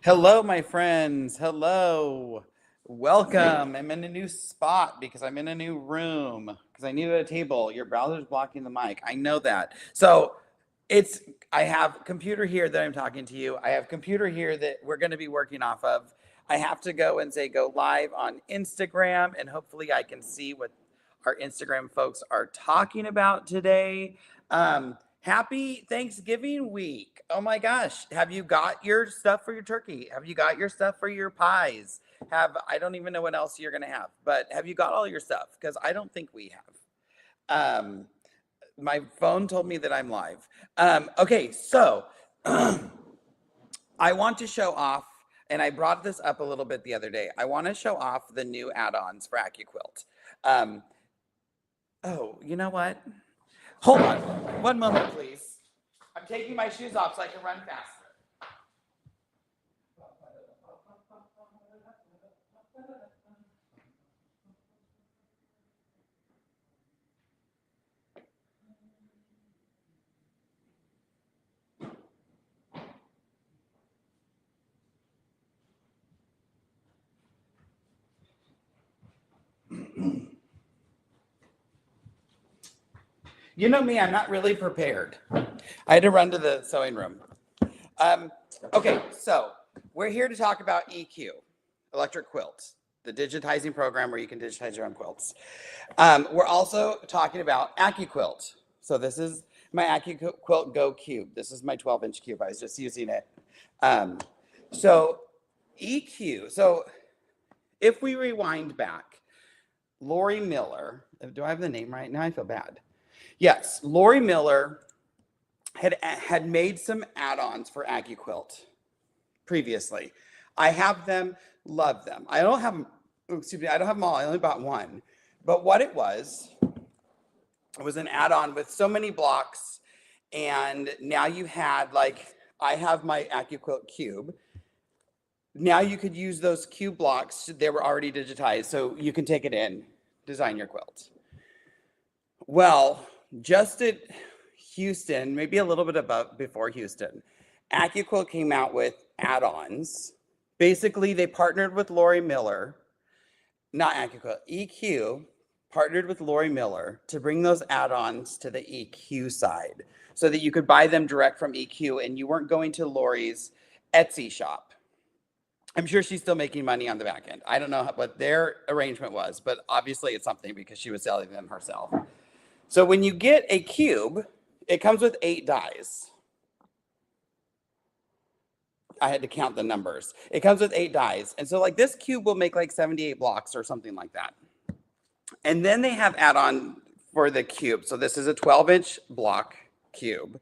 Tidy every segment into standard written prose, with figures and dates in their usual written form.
Hello, my friends. Hello. Welcome. I'm in a new spot because I'm in a new room because I needed a table. Your browser's blocking the mic. I know that. So it's, I have computer here that I'm talking to you. I have computer here that we're going to be working off of. I have to go and say go live on Instagram, and hopefully I can see what our Instagram folks are talking about today. Happy Thanksgiving week. Oh my gosh. Have you got your stuff for your turkey? Have you got your stuff for your pies? I don't even know what else you're going to have, but have you got all your stuff? Because I don't think we have. My phone told me that I'm live. Okay, so I want to show off, and I brought this up a little bit the other day. I want to show off the new add-ons for AccuQuilt. Oh, you know what? Hold on. One moment, please. I'm taking my shoes off so I can run faster. You know me, I'm not really prepared. I had to run to the sewing room. Okay, so we're here to talk about EQ, Electric Quilt, the digitizing program where you can digitize your own quilts. We're also talking about AccuQuilt. So this is my AccuQuilt Go Cube. This is my 12-inch cube. I was just using it. So EQ. So if we rewind back, Lori Miller, do I have the name right? Now I feel bad. Yes, Lori Miller had made some add-ons for AccuQuilt previously. I have them, love them. I don't have them, excuse me, I don't have them all. I only bought one. But what it was an add-on with so many blocks, and now you had, like, I have my AccuQuilt cube. Now you could use those cube blocks. They were already digitized, so you can take it in, design your quilt. Well, just at Houston, maybe a little bit before Houston, AccuQuilt came out with add-ons. Basically, they partnered with Lori Miller, not AccuQuilt, EQ partnered with Lori Miller to bring those add-ons to the EQ side so that you could buy them direct from EQ and you weren't going to Lori's Etsy shop. I'm sure she's still making money on the back end. I don't know what their arrangement was, but obviously it's something because she was selling them herself. So when you get a cube, it comes with 8 dies. I had to count the numbers. It comes with 8 dies. And so like this cube will make like 78 blocks or something like that. And then they have add-on for the cube. So this is a 12-inch block cube.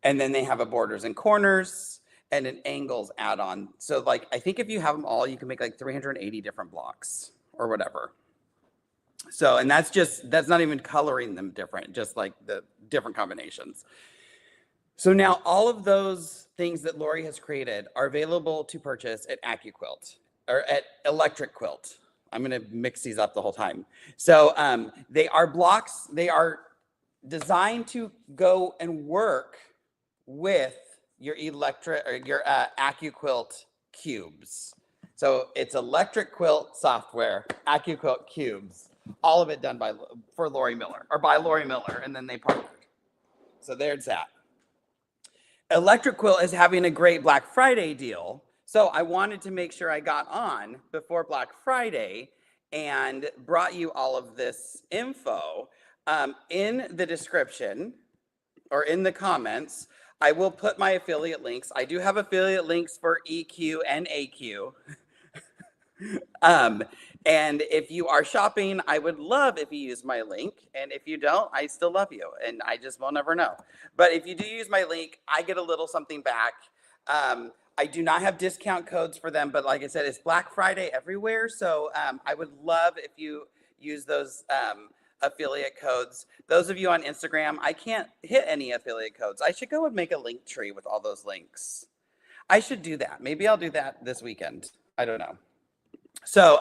And then they have a borders and corners and an angles add-on. So like, I think if you have them all, you can make like 380 different blocks or whatever. So, and that's not even coloring them different, just like the different combinations. So now all of those things that Lori has created are available to purchase at AccuQuilt or at Electric Quilt. I'm going to mix these up the whole time. So they are blocks. They are designed to go and work with your AccuQuilt cubes. So it's Electric Quilt software, AccuQuilt cubes. All of it done for Lori Miller, or by Lori Miller, and then they partnered. So there's that. Electric Quilt is having a great Black Friday deal, so I wanted to make sure I got on before Black Friday and brought you all of this info. In the description, or in the comments, I will put my affiliate links. I do have affiliate links for EQ and AQ. And if you are shopping, I would love if you use my link. And if you don't, I still love you. And I just will never know. But if you do use my link, I get a little something back. I do not have discount codes for them. But like I said, it's Black Friday everywhere. So I would love if you use those affiliate codes. Those of you on Instagram, I can't hit any affiliate codes. I should go and make a link tree with all those links. I should do that. Maybe I'll do that this weekend. I don't know. So,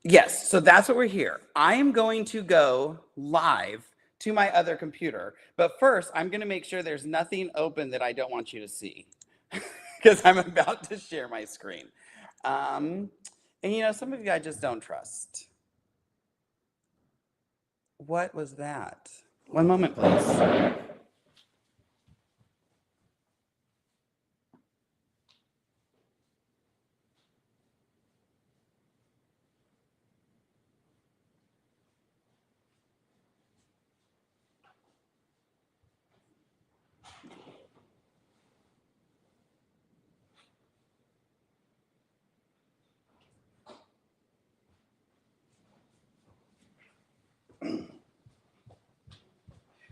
yes, so that's what we're here. I am going to go live to my other computer, but first I'm going to make sure there's nothing open that I don't want you to see because I'm about to share my screen. And some of you I just don't trust. What was that? One moment, please.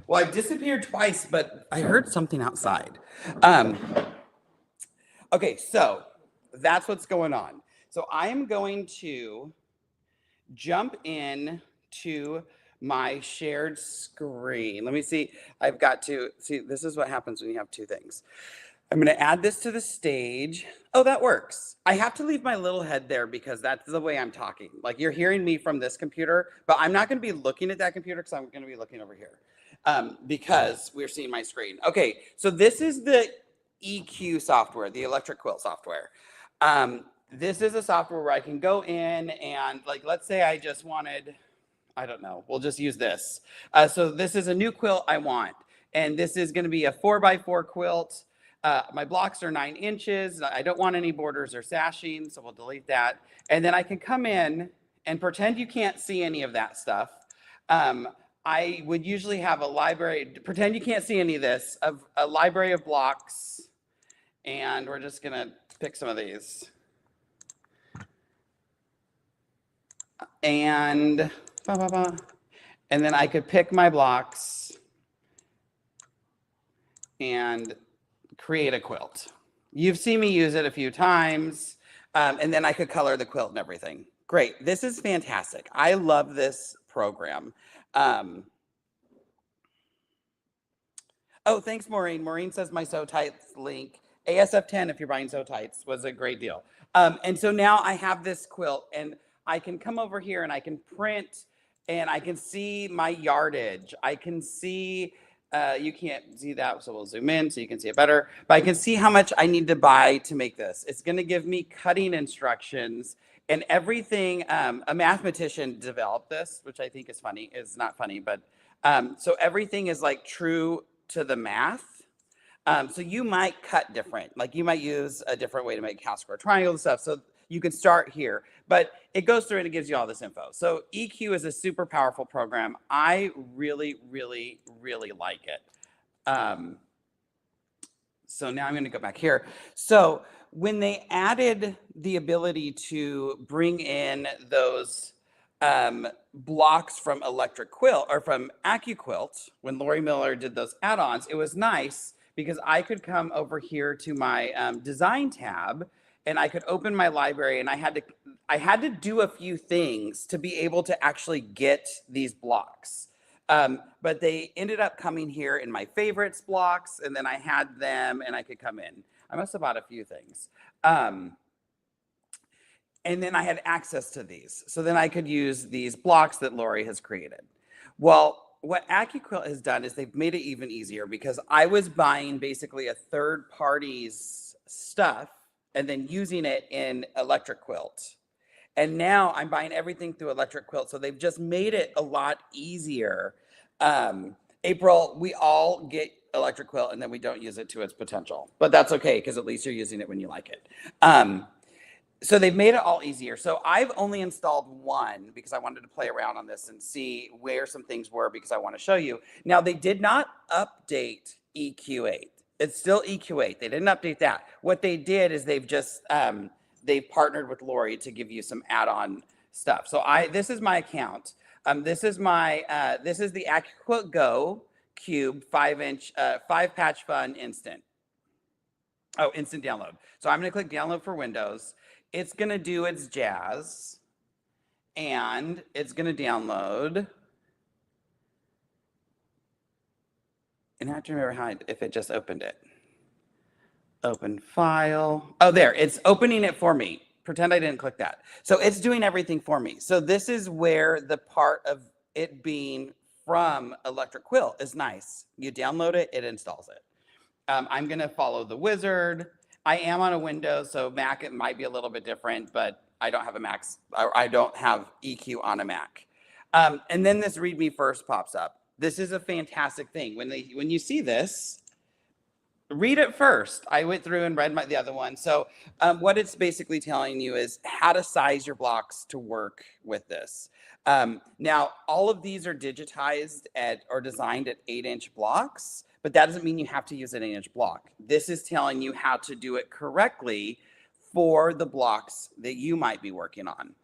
Well, I've disappeared twice, but I heard something outside. Okay, so that's what's going on. So I am going to jump in to my shared screen. Let me see. I've got to see. This is what happens when you have two things. I'm going to add this to the stage. Oh, that works. I have to leave my little head there because that's the way I'm talking. Like you're hearing me from this computer, but I'm not going to be looking at that computer because I'm going to be looking over here because we're seeing my screen. Okay, so this is the EQ software, the AccuQuilt software. This is a software where I can go in and like, let's say I just wanted, I don't know, we'll just use this. So this is a new quilt I want, and this is going to be a 4x4 quilt. My blocks are 9 inches. I don't want any borders or sashing, so we'll delete that. And then I can come in and pretend you can't see any of that stuff. I would usually have a library, pretend you can't see any of this, of a library of blocks. And we're just going to pick some of these. And then I could pick my blocks and create a quilt. You've seen me use it a few times, and then I could color the quilt and everything. Great. This is fantastic. I love this program. Oh, thanks, Maureen. Maureen says my Sew Tights link, ASF10 if you're buying Sew Tights, was a great deal. And so now I have this quilt, and I can come over here and I can print, and I can see my yardage. I can see, you can't see that, so we'll zoom in so you can see it better. But I can see how much I need to buy to make this. It's going to give me cutting instructions and everything. A mathematician developed this, which I think is funny. It's not funny, but so everything is like true to the math. So you might cut different, like you might use a different way to make house square triangle and stuff. So you can start here, but it goes through and it gives you all this info. So EQ is a super powerful program. I really, really, really like it. So now I'm going to go back here. So when they added the ability to bring in those blocks from AccuQuilt or from AccuQuilt, when Lori Miller did those add-ons, it was nice because I could come over here to my design tab and I could open my library, and I had to do a few things to be able to actually get these blocks. But they ended up coming here in my favorites blocks, and then I had them and I could come in. I must have bought a few things. And then I had access to these. So then I could use these blocks that Lori has created. Well, what AccuQuilt has done is they've made it even easier because I was buying basically a third party's stuff and then using it in AccuQuilt. And now I'm buying everything through AccuQuilt. So they've just made it a lot easier. April, we all get AccuQuilt and then we don't use it to its potential, but that's okay because at least you're using it when you like it. So they've made it all easier. So I've only installed one because I wanted to play around on this and see where some things were because I want to show you. Now, they did not update EQ8. It's still EQ8. They didn't update that. What they did is they've just, they've partnered with Lori to give you some add-on stuff. So this is my account. This is the AccuQuilt Go Cube 5-inch, 5-patch fun instant. Oh, instant download. So I'm going to click download for Windows. It's going to do its jazz, and it's going to download. And I have to remember if it just opened it. Open file. Oh, there. It's opening it for me. Pretend I didn't click that. So it's doing everything for me. So this is where the part of it being from AccuQuilt is nice. You download it, it installs it. I'm going to follow the wizard. I am on a Windows, so Mac, it might be a little bit different, but I don't have a Mac. I don't have EQ on a Mac. And then this read me first pops up. This is a fantastic thing. When you see this, read it first. I went through and read the other one. So what it's basically telling you is how to size your blocks to work with this. Now, all of these are digitized or designed at 8-inch blocks, but that doesn't mean you have to use an 8-inch block. This is telling you how to do it correctly for the blocks that you might be working on.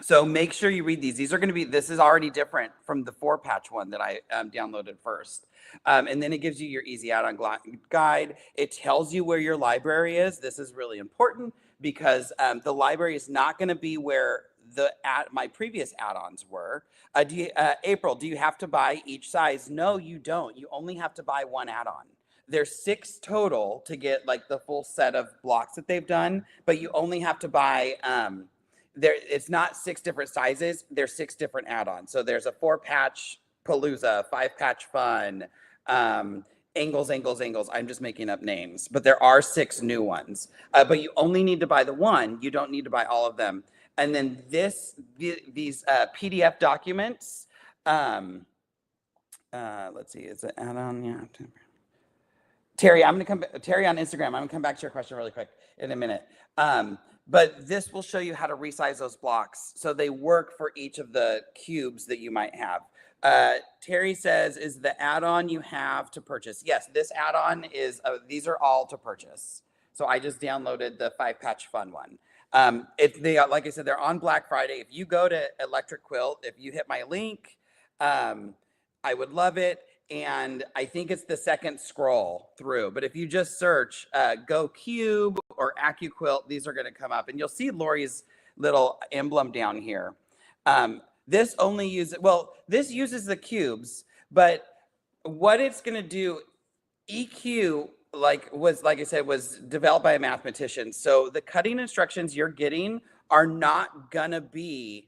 So make sure you read these. These are going to be, this is already different from the 4-patch one that I downloaded first. And then it gives you your easy add-on guide. It tells you where your library is. This is really important because the library is not going to be where my previous add-ons were. April, do you have to buy each size? No, you don't. You only have to buy one add-on. There's 6 total to get like the full set of blocks that they've done, but you only have to buy it's not 6 different sizes. There's 6 different add-ons. So there's a 4-patch Palooza, 5-patch Fun, Angles. I'm just making up names, but there are 6 new ones. But you only need to buy the one. You don't need to buy all of them. And then these PDF documents. Let's see, is it add-on? Yeah. Terry, Terry on Instagram. I'm gonna come back to your question really quick in a minute. But this will show you how to resize those blocks so they work for each of the cubes that you might have. Terry says, is the add-on you have to purchase? Yes, this add-on is, these are all to purchase. So I just downloaded the 5-patch Fun one. Like I said, they're on Black Friday. If you go to AccuQuilt, if you hit my link, I would love it. And I think it's the second scroll through. But if you just search Go Cube or AccuQuilt, these are going to come up. And you'll see Lori's little emblem down here. This uses the cubes. But what it's going to do, EQ, like I said, was developed by a mathematician. So the cutting instructions you're getting are not going to be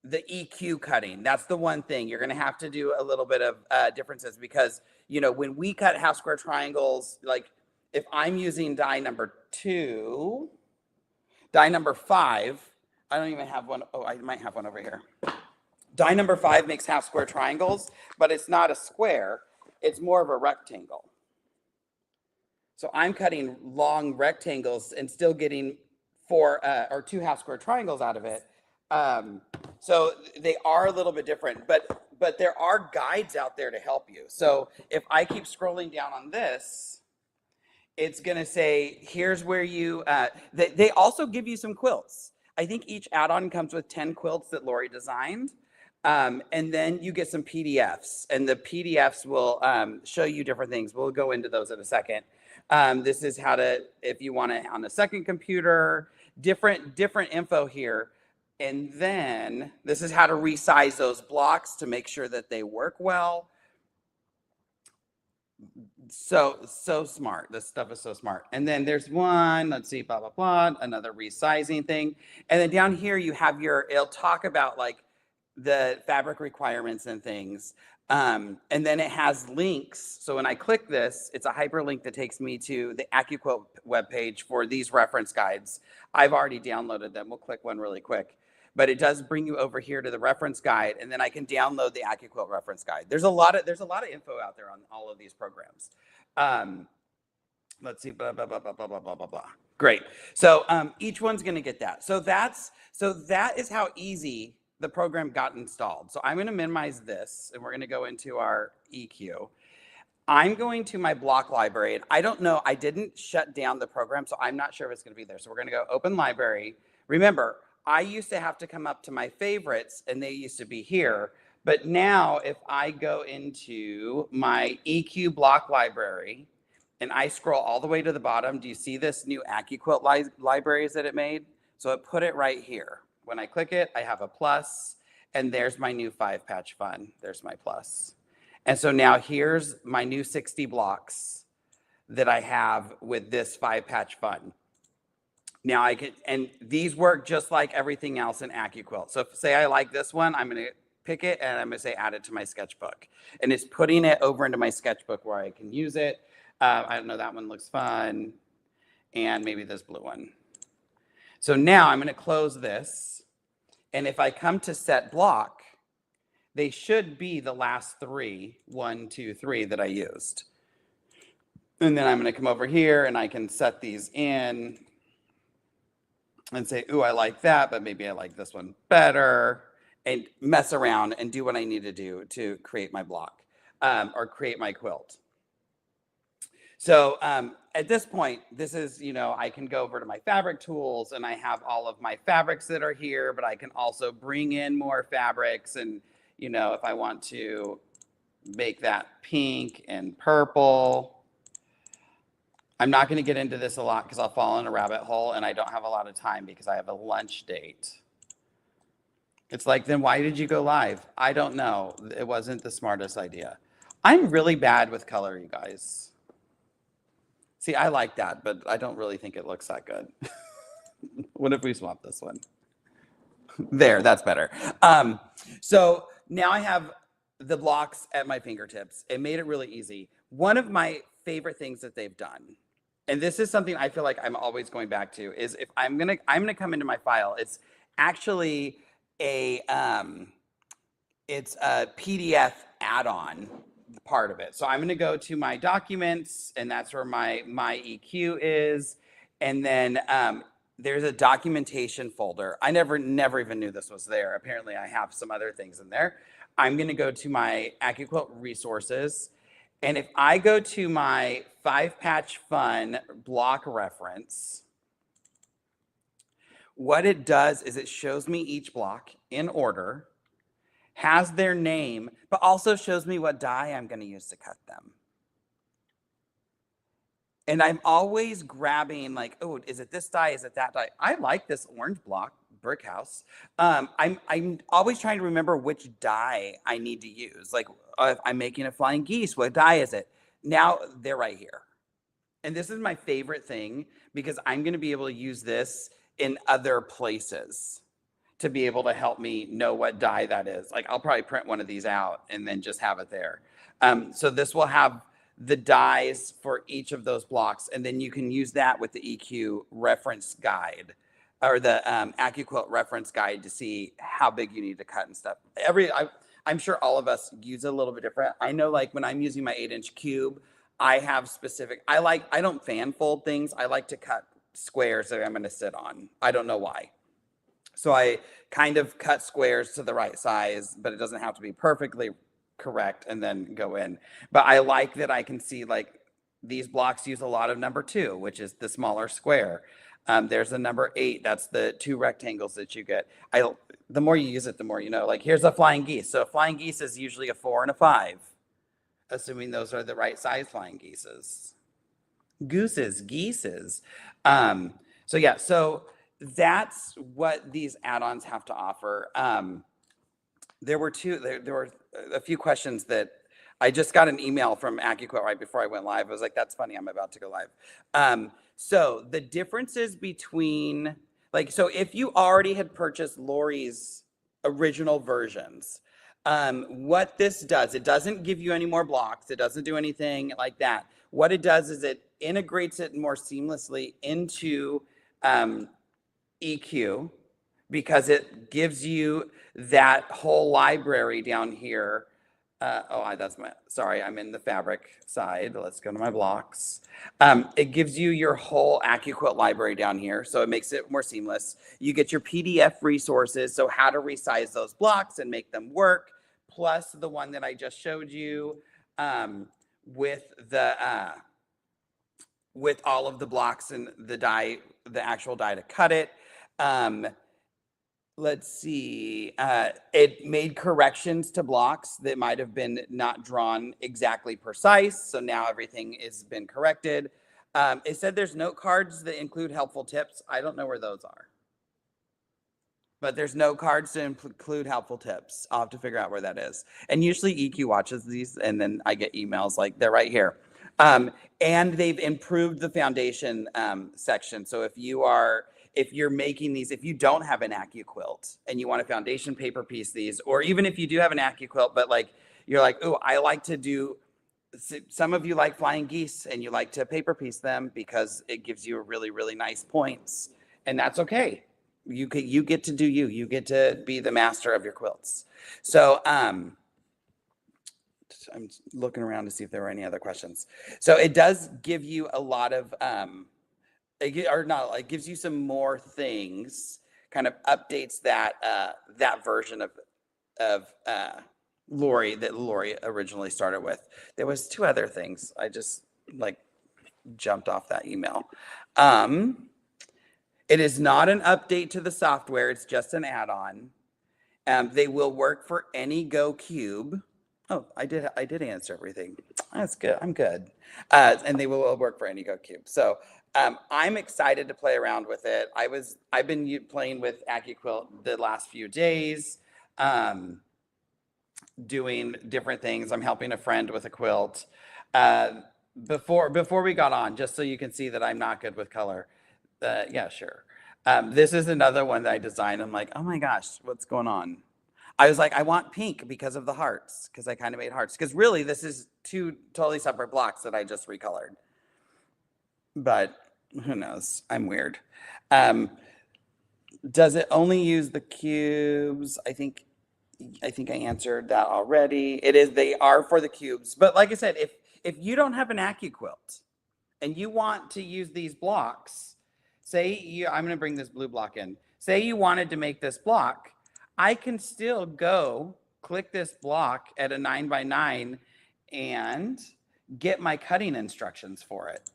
the EQ cutting. That's the one thing. You're going to have to do a little bit of differences because, when we cut half square triangles, like if I'm using die number 2, die number 5, I don't even have one. Oh, I might have one over here. Die number 5 makes half square triangles, but it's not a square. It's more of a rectangle. So I'm cutting long rectangles and still getting 4 or 2 half square triangles out of it. So they are a little bit different, but there are guides out there to help you. So if I keep scrolling down on this, it's going to say, here's where you, they also give you some quilts. I think each add-on comes with 10 quilts that Lori designed. And then you get some PDFs, and the PDFs will show you different things. We'll go into those in a second. This is how to, if you want it on a second computer, different info here. And then this is how to resize those blocks to make sure that they work well. So smart. This stuff is so smart. And then there's one, let's see, blah, blah, blah, another resizing thing. And then down here you have it'll talk about like the fabric requirements and things. And then it has links. So when I click this, it's a hyperlink that takes me to the AccuQuilt webpage for these reference guides. I've already downloaded them. We'll click one really quick. But it does bring you over here to the reference guide, and then I can download the AccuQuilt reference guide. There's a lot of info out there on all of these programs. Let's see, blah, blah, blah, blah, blah, blah, blah, blah, blah. Great. So each one's going to get that. So that is how easy the program got installed. So I'm going to minimize this, and we're going to go into our EQ. I'm going to my block library, and I don't know, I didn't shut down the program, so I'm not sure if it's going to be there. So we're going to go open library. Remember, I used to have to come up to my favorites, and they used to be here. But now if I go into my EQ block library and I scroll all the way to the bottom, do you see this new AccuQuilt libraries that it made? So it put it right here. When I click it, I have a plus, and there's my new 5-patch Fun. There's my plus. And so now here's my new 60 blocks that I have with this 5-patch Fun. Now and these work just like everything else in AccuQuilt. So if say I like this one, I'm going to pick it and I'm going to say add it to my sketchbook. And it's putting it over into my sketchbook where I can use it. I don't know, that one looks fun. and maybe this blue one. So now I'm going to close this. And if I come to set block, they should be the last three, 1, 2, 3 that I used. And then I'm going to come over here and I can set these in and say, ooh, I like that, but maybe I like this one better, and mess around and do what I need to do to create my block or create my quilt. So at this point, this is, I can go over to my fabric tools and I have all of my fabrics that are here, but I can also bring in more fabrics. And, if I want to make that pink and purple, I'm not going to get into this a lot because I'll fall in a rabbit hole and I don't have a lot of time because I have a lunch date. It's like, then why did you go live? I don't know. It wasn't the smartest idea. I'm really bad with color, you guys. See, I like that, but I don't really think it looks that good. What if we swap this one? There, that's better. So now I have the blocks at my fingertips. It made it really easy. One of my favorite things that they've done, and this is something I feel like I'm always going back to, is if I'm gonna come into my file. It's actually a PDF add-on part of it. So I'm going to go to my documents, and that's where my EQ is. And then there's a documentation folder. I never even knew this was there. Apparently I have some other things in there. I'm going to go to my AccuQuilt resources. And if I go to my 5-patch fun block reference, what it does is it shows me each block in order, has their name, but also shows me what die I'm going to use to cut them. And I'm always grabbing like, oh, is it this die? Is it that die? I like this orange block, brick house. I'm always trying to remember which die I need to use. Like if I'm making a flying geese, what die is it? Now they're right here. And this is my favorite thing because I'm going to be able to use this in other places to be able to help me know what die that is. Like I'll probably print one of these out and then just have it there. So this will have the dies for each of those blocks. And then you can use that with the EQ reference guide or the AccuQuilt reference guide to see how big you need to cut and stuff. I'm sure all of us use it a little bit different. I know like when I'm using my 8-inch cube, I have specific, I don't fan fold things. I like to cut squares that I'm going to sit on. I don't know why. So I kind of cut squares to the right size, but it doesn't have to be perfectly correct and then go in. But I like that I can see like these blocks use a lot of number 2, which is the smaller square. There's the number 8. That's the 2 rectangles that you get. The more you use it, the more you know. Like here's a flying geese. So a flying geese is usually a 4 and a 5, assuming those are the right size flying geeses. Geeses. So yeah, so that's what these add-ons have to offer. There were a few questions that I just got an email from AccuQuilt right before I went live. I was like, that's funny, I'm about to go live. So the differences between, so if you already had purchased Lori's original versions, what this does, it doesn't give you any more blocks. It doesn't do anything like that. What it does is it integrates it more seamlessly into EQ, because it gives you that whole library down here. Sorry, I'm in the fabric side. Let's go to my blocks. It gives you your whole AccuQuilt library down here, so it makes it more seamless. You get your PDF resources, so how to resize those blocks and make them work, plus the one that I just showed you with all of the blocks and the die, the actual die to cut it. Let's see, it made corrections to blocks that might have been not drawn exactly precise. So now everything has been corrected. It said there's note cards that include helpful tips. I don't know where those are, but there's note cards to include helpful tips. I'll have to figure out where that is. And usually EQ watches these and then I get emails like they're right here. And they've improved the foundation section. So if you're making these, if you don't have an AccuQuilt and you want a foundation paper piece these, or even if you do have an AccuQuilt, but like, you're like, oh, I like to do some of you like flying geese and you like to paper piece them because it gives you a really, really nice points, and that's okay. You get to do you get to be the master of your quilts. So I'm looking around to see if there were any other questions. So it does give you a lot of it gives you some more things, kind of updates that version of Lori that Lori originally started with. There was 2 other things. I just jumped off that email. It is not an update to the software. It's just an add-on. They will work for any Go cube. Oh, I did answer everything. That's good. I'm good. And they will work for any Go cube. So I'm excited to play around with it. I've been playing with AccuQuilt the last few days, doing different things. I'm helping a friend with a quilt. Before we got on, just so you can see that I'm not good with color. Yeah, sure. This is another one that I designed. I'm like, oh my gosh, what's going on? I was like, I want pink because of the hearts, because I kind of made hearts. Because really, this is 2 totally separate blocks that I just recolored. But who knows? I'm weird. Does it only use the cubes? I think I answered that already. It is. They are for the cubes. But like I said, if you don't have an AccuQuilt and you want to use these blocks, I'm going to bring this blue block in. Say you wanted to make this block. I can still go click this block at a 9x9 and get my cutting instructions for it.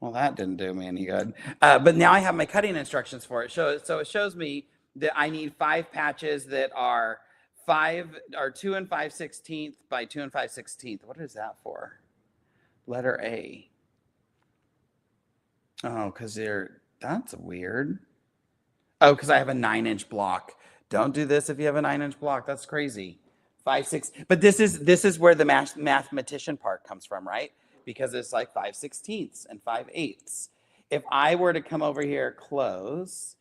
Well, that didn't do me any good. But now I have my cutting instructions for it. So it shows me that I need 5 patches that are 2 5/16 by 2 5/16. What is that for? Letter A. Oh, that's weird. Oh, because I have a 9-inch block. Don't do this if you have a 9-inch block. That's crazy. 5, 6. But this is where the mathematician part comes from, right? Because it's like 5/16 and 5/8. If I were to come over here, close,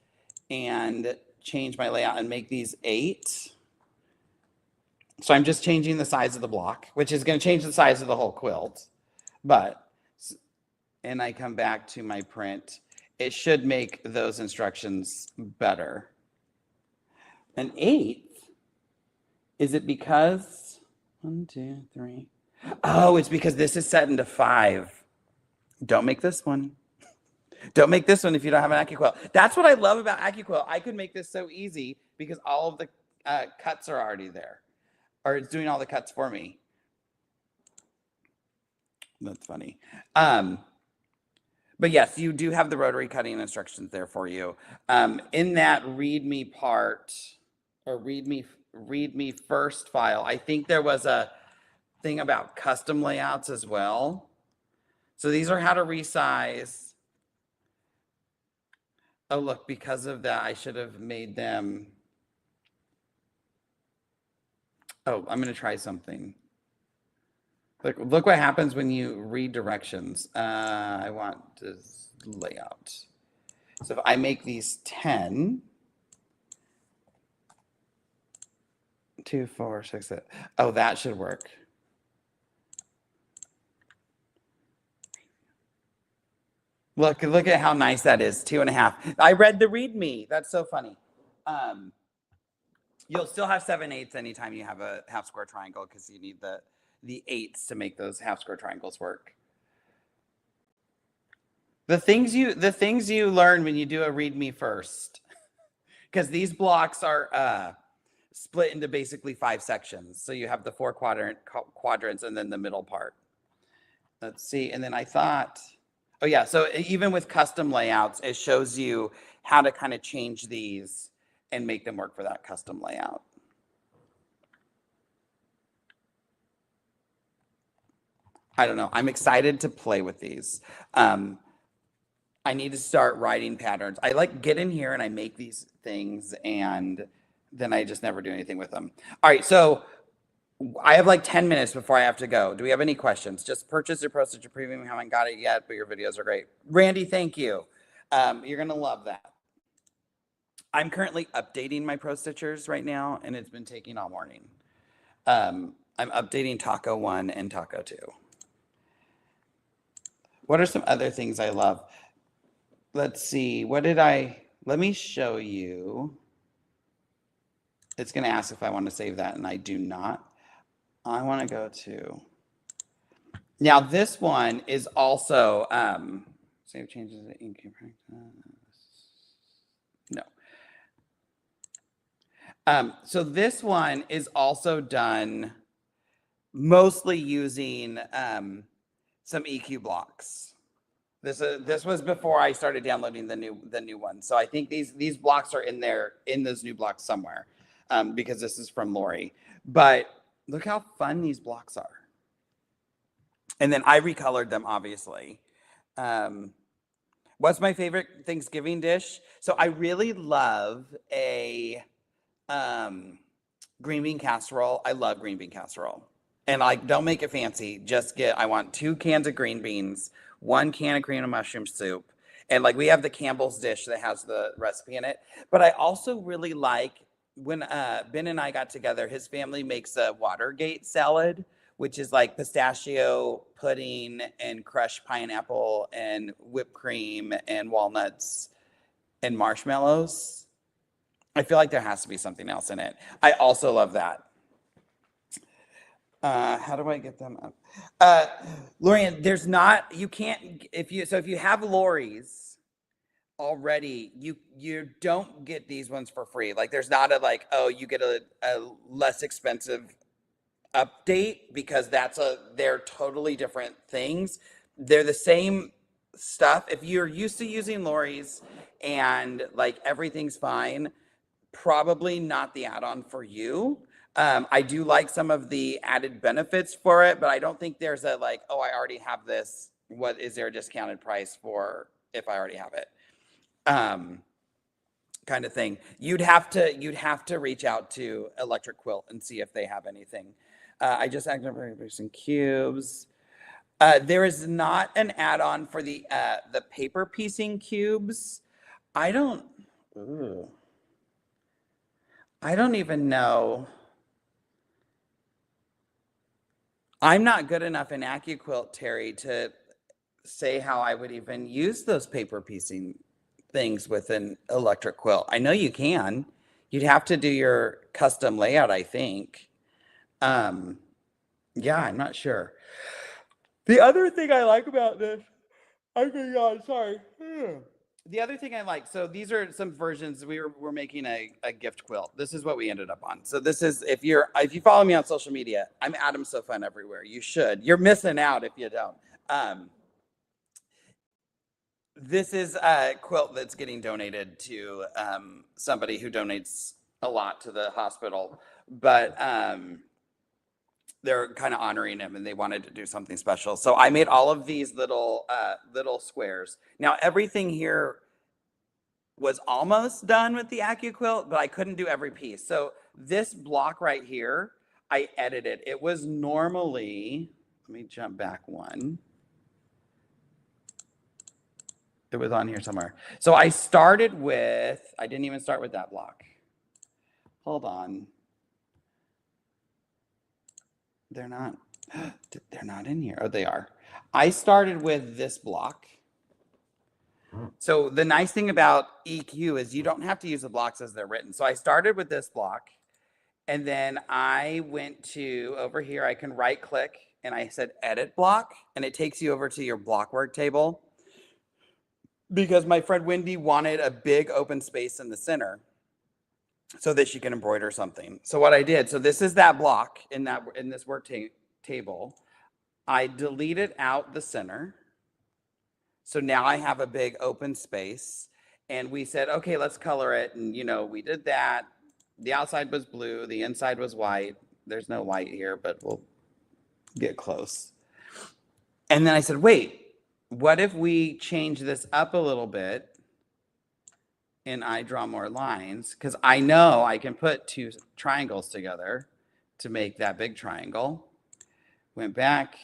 and change my layout and make these 8. So I'm just changing the size of the block, which is going to change the size of the whole quilt. And I come back to my print. It should make those instructions better. An 8, is it because 1, 2, 3? Oh, it's because this is set into 5. Don't make this one. Don't make this one if you don't have an AccuQuilt. That's what I love about AccuQuilt. I could make this so easy because all of the cuts are already there, or it's doing all the cuts for me. That's funny. But yes, you do have the rotary cutting instructions there for you. In that README part, or README first file, I think there was a thing about custom layouts as well. So these are how to resize. Oh, look, because of that, I should have made them. Oh, I'm going to try something. Look what happens when you read directions. I want this layout. So if I make these 10, 2, 4, 6, 8. Oh, that should work. Look at how nice that is. 2.5. I read the README. That's so funny. You'll still have 7/8 anytime you have a half square triangle because you need the 8s to make those half square triangles work. The things you learn when you do a README first, because these blocks are split into basically 5 sections. So you have the 4 quadrants and then the middle part. Let's see. And then I thought, oh yeah, so even with custom layouts, it shows you how to kind of change these and make them work for that custom layout. I don't know. I'm excited to play with these. I need to start writing patterns. I get in here and I make these things and then I just never do anything with them. All right, so I have 10 minutes before I have to go. Do we have any questions? Just purchase your Pro Stitcher Premium. We haven't got it yet, but your videos are great. Randy, thank you. You're going to love that. I'm currently updating my Pro Stitchers right now, and it's been taking all morning. I'm updating Taco 1 and Taco 2. What are some other things I love? Let's see. Let me show you. It's going to ask if I want to save that, and I do not. I want to go to. Now, this one is also save changes to EQ practice. No. So this one is also done mostly using some EQ blocks. This was before I started downloading the new one. So I think these blocks are in those new blocks somewhere, because this is from Lori. But look how fun these blocks are. And then I recolored them, obviously. What's my favorite Thanksgiving dish? So I really love a green bean casserole. I love green bean casserole. And like, don't make it fancy. I want 2 cans of green beans, 1 can of cream and mushroom soup. And like, we have the Campbell's dish that has the recipe in it. But I also really like when Ben and I got together, his family makes a Watergate salad, which is like pistachio pudding and crushed pineapple and whipped cream and walnuts and marshmallows. I feel like there has to be something else in it. I also love that. How do I get them up? Lorian, if you have Lori's already, you don't get these ones for free. Like, there's not you get a less expensive update, because they're totally different things. They're the same stuff. If you're used to using Lori's and like everything's fine, probably not the add-on for you. I do like some of the added benefits for it, but I don't think there's I already have this. What is there a discounted price for if I already have it? Kind of thing. You'd have to reach out to AccuQuilt and see if they have anything. I just activated producing cubes. There is not an add-on for the paper piecing cubes. I don't even know. I'm not good enough in AccuQuilt, Terry, to say how I would even use those paper piecing things with an AccuQuilt. I know you can. You'd have to do your custom layout, I think. Yeah, I'm not sure. The other thing I like about this, sorry. The other thing I like, so these are some versions. We're making a gift quilt. This is what we ended up on. So this is, if you follow me on social media, I'm Adam So Fun everywhere. You should. You're missing out if you don't. This is a quilt that's getting donated to somebody who donates a lot to the hospital, but they're kind of honoring him and they wanted to do something special. So I made all of these little squares. Now everything here was almost done with the AccuQuilt, but I couldn't do every piece. So this block right here, I edited. It was normally, let me jump back one. It was on here somewhere. So I started with, I didn't even start with that block. Hold on. They're not in here. Oh, they are. I started with this block. So the nice thing about EQ is you don't have to use the blocks as they're written. So I started with this block, and then I went to over here. I can right click and I said edit block, and it takes you over to your block work table, because my friend Wendy wanted a big open space in the center so that she can embroider something. So what I did, so this is that block in this work table. I deleted out the center. So now I have a big open space, and we said, okay, let's color it. And we did that. The outside was blue. The inside was white. There's no white here, but we'll get close. And then I said, wait, what if we change this up a little bit and I draw more lines? Because I know I can put 2 triangles together to make that big triangle. Went back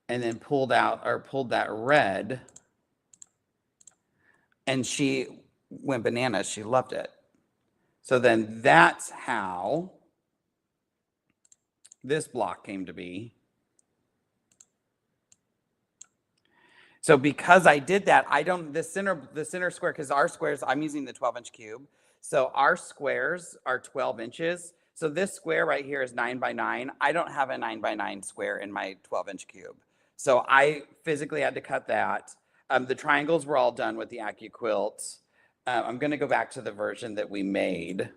and then pulled that red, and she went bananas. She loved it. So then that's how this block came to be. So because I did that, I don't, the center square, because our squares, I'm using the 12-inch cube. So our squares are 12 inches. So this square right here is 9 by 9. I don't have a 9 by 9 square in my 12-inch cube. So I physically had to cut that. The triangles were all done with the AccuQuilt. I'm going to go back to the version that we made,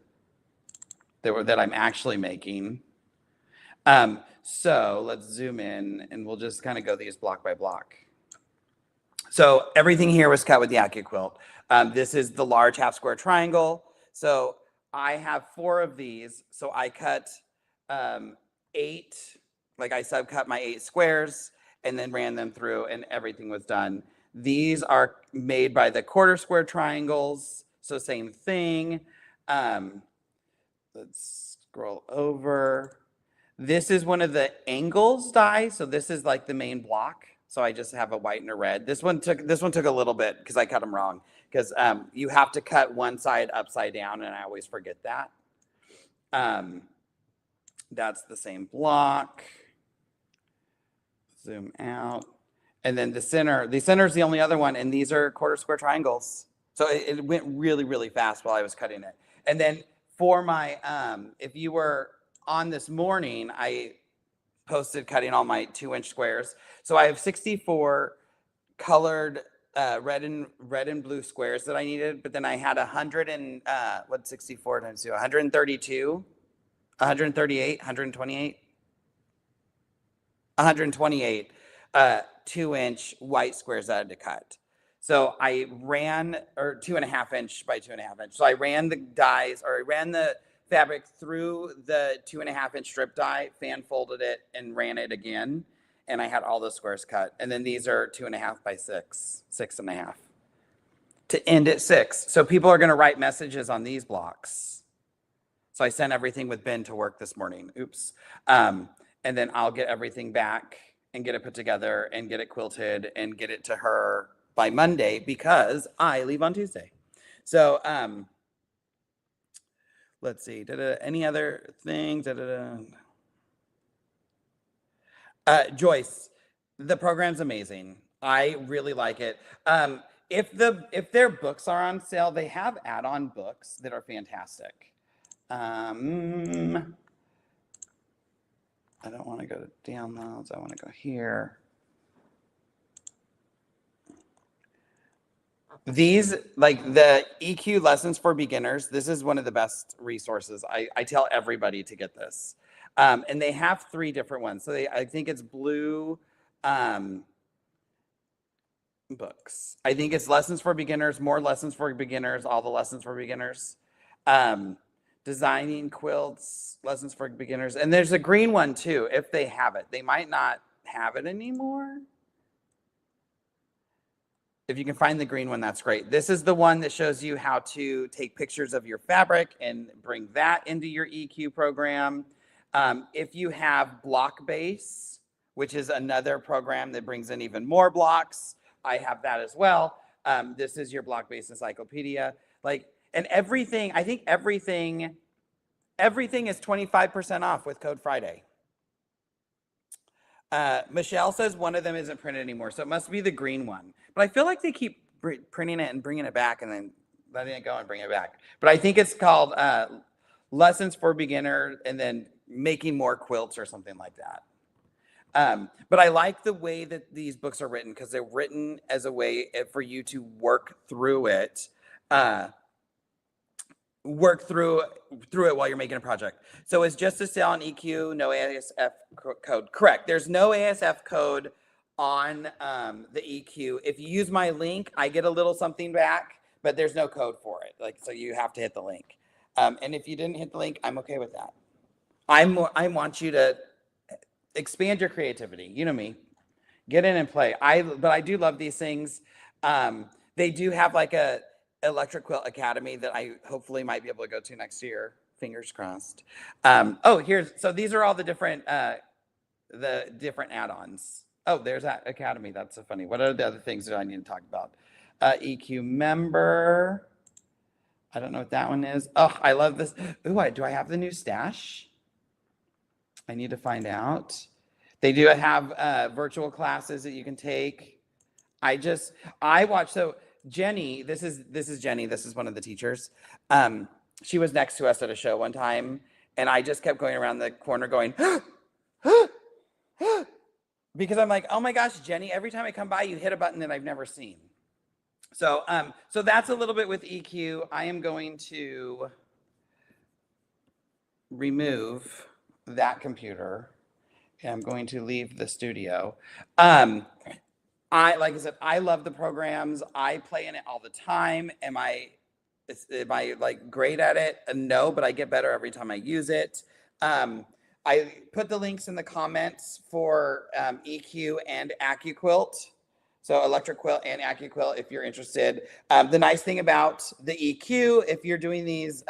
that I'm actually making. So let's zoom in and we'll just kind of go these block by block. So everything here was cut with the AccuQuilt. This is the large half square triangle. So I have 4 of these. So I cut 8, like I subcut my 8 squares and then ran them through and everything was done. These are made by the quarter square triangles. So same thing. Let's scroll over. This is one of the angles die. So this is like the main block. So I just have a white and a red. This one took a little bit because I cut them wrong. Because you have to cut one side upside down, and I always forget that. That's the same block. Zoom out. And then the center is the only other one, and these are quarter square triangles. So it went really, really fast while I was cutting it. And then for my, if you were on this morning, I posted cutting all my 2-inch squares. So I have 64 colored red and blue squares that I needed, but then I had 100 and what's 64 times 2? 132, 138, 128, 128 2-inch white squares that I had to cut. So I ran, or 2.5 inch by 2.5 inch. So I ran the dies, or I ran the fabric through the 2.5 inch strip die, fan folded it, and ran it again. And I had all the squares cut. And then these are 2.5 by 6, 6.5. To end at 6. So people are going to write messages on these blocks. So I sent everything with Ben to work this morning. Oops. And then I'll get everything back and get it put together and get it quilted and get it to her by Monday because I leave on Tuesday. So let's see. Any other things? Joyce, the program's amazing. I really like it. If their books are on sale, they have add-on books that are fantastic. I don't want to go to downloads. I want to go here. These, like the EQ lessons for beginners, this is one of the best resources. I tell everybody to get this. And they have 3 different ones. So I think it's blue books. I think it's lessons for beginners, more lessons for beginners, all the lessons for beginners. Designing quilts, lessons for beginners. And there's a green one too, if they have it. They might not have it anymore. If you can find the green one, that's great. This is the one that shows you how to take pictures of your fabric and bring that into your EQ program. If you have Block Base, which is another program that brings in even more blocks, I have that as well. This is your Block Base encyclopedia. And everything, I think everything is 25% off with code Friday. Michelle says one of them isn't printed anymore, so it must be the green one. But I feel like they keep printing it and bringing it back and then letting it go and bring it back. But I think it's called Lessons for Beginner and then Making More Quilts or something like that. But I like the way that these books are written because they're written as a way for you to work through it. Work through it while you're making a project. So it's just a sale on EQ, no ASF code. Correct. There's no ASF code on the EQ. If you use my link, I get a little something back, but there's no code for it. So you have to hit the link. And if you didn't hit the link, I'm okay with that. I want you to expand your creativity. You know me. Get in and play. But I do love these things. They do have like a Electric Quilt Academy that I hopefully might be able to go to next year. Fingers crossed. So these are all the different add-ons. Oh, there's that Academy. That's so funny. What are the other things that I need to talk about? EQ member. I don't know what that one is. Oh, I love this. Ooh, do I have the new stash? I need to find out. They do have virtual classes that you can take. I watch. So Jenny, this is Jenny. This is one of the teachers. She was next to us at a show one time, and I just kept going around the corner going, because I'm like, oh my gosh, Jenny, every time I come by, you hit a button that I've never seen. So, so that's a little bit with EQ. I am going to remove that computer, and I'm going to leave the studio. Like I said, I love the programs. I play in it all the time. Am I like great at it? No, but I get better every time I use it. I put the links in the comments for EQ and AccuQuilt. So AccuQuilt and AccuQuilt, if you're interested. The nice thing about the EQ, if you're doing these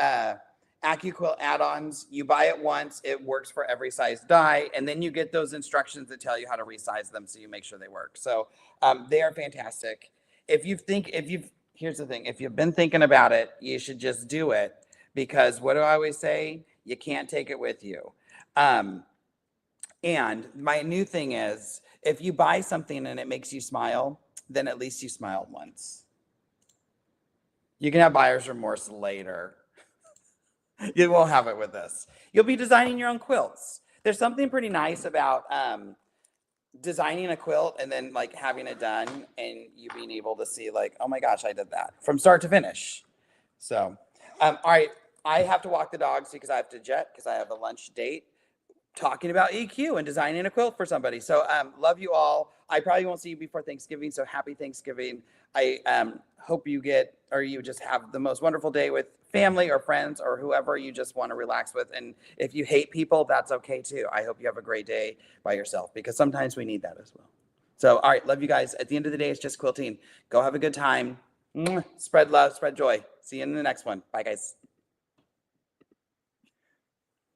AccuQuilt add-ons, you buy it once, it works for every size die, and then you get those instructions that tell you how to resize them so you make sure they work. So they are fantastic. Here's the thing, if you've been thinking about it, you should just do it, because what do I always say? You can't take it with you. And my new thing is, if you buy something and it makes you smile, then at least you smiled once. You can have buyer's remorse later. You won't have it with this. You'll be designing your own quilts. There's something pretty nice about designing a quilt and then like having it done and you being able to see like, oh my gosh, I did that from start to finish. So, all right, I have to walk the dogs because I have to jet because I have a lunch date talking about EQ and designing a quilt for somebody. So love you all. I probably won't see you before Thanksgiving, so happy Thanksgiving. I hope you just have the most wonderful day with family or friends or whoever you just want to relax with. And if you hate people, that's okay too. I hope you have a great day by yourself, because sometimes we need that as well. So, all right, love you guys. At the end of the day, it's just quilting. Go have a good time. Spread love, spread joy. See you in the next one. Bye, guys.